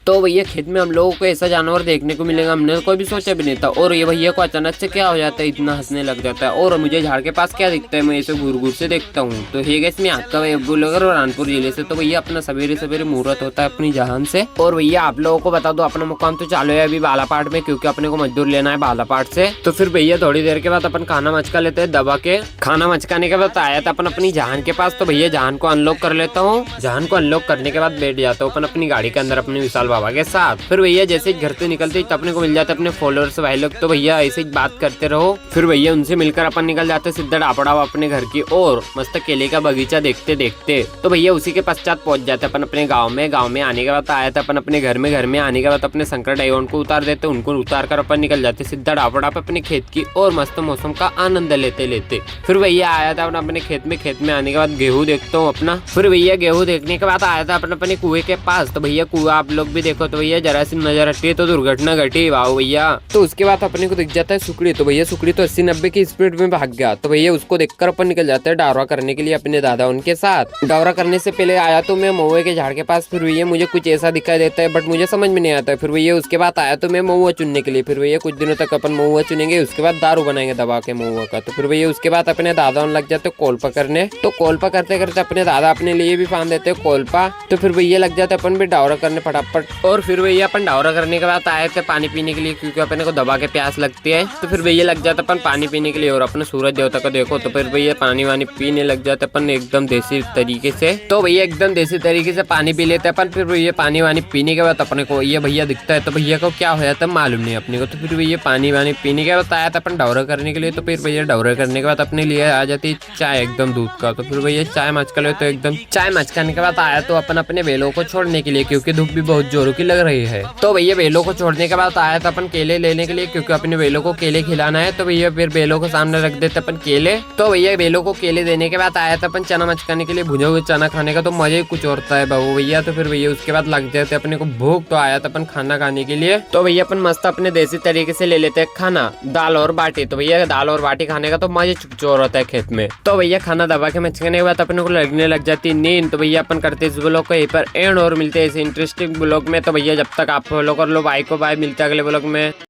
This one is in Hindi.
तो भैया खेत में हम लोगों को ऐसा जानवर देखने को मिलेगा, हमने कोई भी सोचा भी नहीं था। और ये भैया को अचानक से क्या हो जाता है, इतना हंसने लग जाता है। और मुझे झाड़ के पास क्या दिखता है, मैं ऐसे घूर घूर से देखता हूँ। तो हे गाइस, मैं आपका ब्लॉगर और रानपुर जिले से। तो भैया अपना सवेरे सवेरे मुहूर्त होता है अपनी जहान से। और भैया आप लोगों को बता दो, अपना मुकाम तो चालू है अभी बालापाट में, क्योंकि अपने को मजदूर लेना है बालापाट से। तो फिर भैया थोड़ी देर के बाद अपन खाना मचका लेते हैं दबा के। खाना मचकाने के बाद आया था अपन अपनी जहान के पास। तो भैया जहान को अनलॉक कर लेता हूँ। जहान को अनलॉक करने के बाद बैठ जाता हूँ अपन अपनी गाड़ी के अंदर अपने विशाल बाबा के साथ। फिर भैया जैसे घर से निकलते ही अपने को मिल जाते अपने फॉलोअर्स भाई लोग। तो भैया ऐसे ही बात करते रहो। फिर भैया उनसे मिलकर अपन निकल जाते सीधा डापड़ाव अपने घर की और मस्त केले का बगीचा देखते देखते। तो भैया उसी के पश्चात पहुंच जाते अपन अपने गाँव में। गाँव में आने के बाद आया था अपन अपने घर में। घर में आने के बाद अपने शंकर डायोन को उतार देते, उनको उतार कर अपन निकल जाते सीधा डापड़ा पे अपने खेत की और मस्त मौसम का आनंद लेते लेते। फिर भैया आया था अपने खेत में। खेत में आने के बाद गेहूं देखता हूँ अपना। फिर भैया गेहूं देखने के बाद आया था अपने कुएं के पास। तो भैया कुआं आप लोग भी देखो। तो भैया जरा सी नजर हटी तो दुर्घटना घटी, वाह भैया। तो उसके बाद अपने को दिख जाता है सुकड़ी। तो भैया सुकड़ी तो 80-90 की स्पीड में भाग गया। तो भैया उसको देखकर अपन निकल जाते हैं डावरा करने के लिए अपने दादा उनके साथ। डावरा करने से पहले आया तो मैं महुए के झाड़ के पास। फिर भैया मुझे कुछ ऐसा दिखाई देता है बट मुझे समझ में नहीं आता है। फिर भैया उसके बाद आया तो मैं महुआ चुनने के लिए। फिर भैया कुछ दिनों तक अपन महुआ चुनेंगे, उसके बाद दारू बनाएंगे दबा के महुआ का। तो फिर भैया उसके बाद अपने दादा लग जाते कोलपा करने। तो कोलपा करते करते अपने दादा अपने लिए भी फान देते कोलपा। तो फिर भैया लग जाते अपन भी डावरा करने फटाफट। और फिर भैया अपन डावरा करने के बाद आए थे पानी पीने के लिए, क्योंकि अपने को दबा के प्यास लगती है। तो फिर भैया लग जाता अपन पानी पीने के लिए। और अपने सूरज देवता को देखो। तो फिर भैया पानी वानी पीने लग जाते अपन एकदम देसी तरीके से। तो भैया एकदम देसी तरीके से पानी पी लेते अपन। फिर भैया पानी वानी पीने के बाद अपने को ये भैया दिखता है। तो भैया को क्या हो जाता है मालूम नहीं अपने को। तो फिर भैया पानी वानी पीने के बाद आया था अपन डावरा करने के लिए। तो फिर भैया डावरा करने के बाद अपने लिए आ जाती चाय एकदम दूध का। तो फिर भैया चाय मचका ले। तो एकदम चाय मचकाने के बाद आया तो अपन अपने बेलों को छोड़ने के लिए, क्योंकि धूप भी बहुत जोरों की लग रही है। तो भैया बेलों को छोड़ने के बाद आया था अपन केले लेने के लिए, क्योंकि अपने बेलों को केले खिलाना है। तो भैया फिर बेलों को सामने रख देते अपन केले। तो भैया बेलों को केले देने के बाद आया था अपन चना मचकाने के लिए। भुजा हुआ चना खाने का तो मजा ही कुछ होता है बाबू भैया। तो फिर भैया उसके बाद लग जाते अपने को भूख। तो आया था अपन खाना खाने के लिए। तो भैया अपन मस्त अपने देसी तरीके से ले लेते हैं खाना, दाल और बाटी। तो भैया दाल और बाटी खाने का तो मजा चोर होता है खेत में। तो भैया खाना दबा के मचकाने के बाद अपने को लगने लग जाती नींद। तो भैया अपन करते इस ब्लॉग को यहीं पर एंड और मिलते हैं ऐसे इंटरेस्टिंग ब्लॉग में। तो भैया जब तक आप फॉलो कर लो, बाय को बाय, मिलते हैं अगले ब्लॉग में।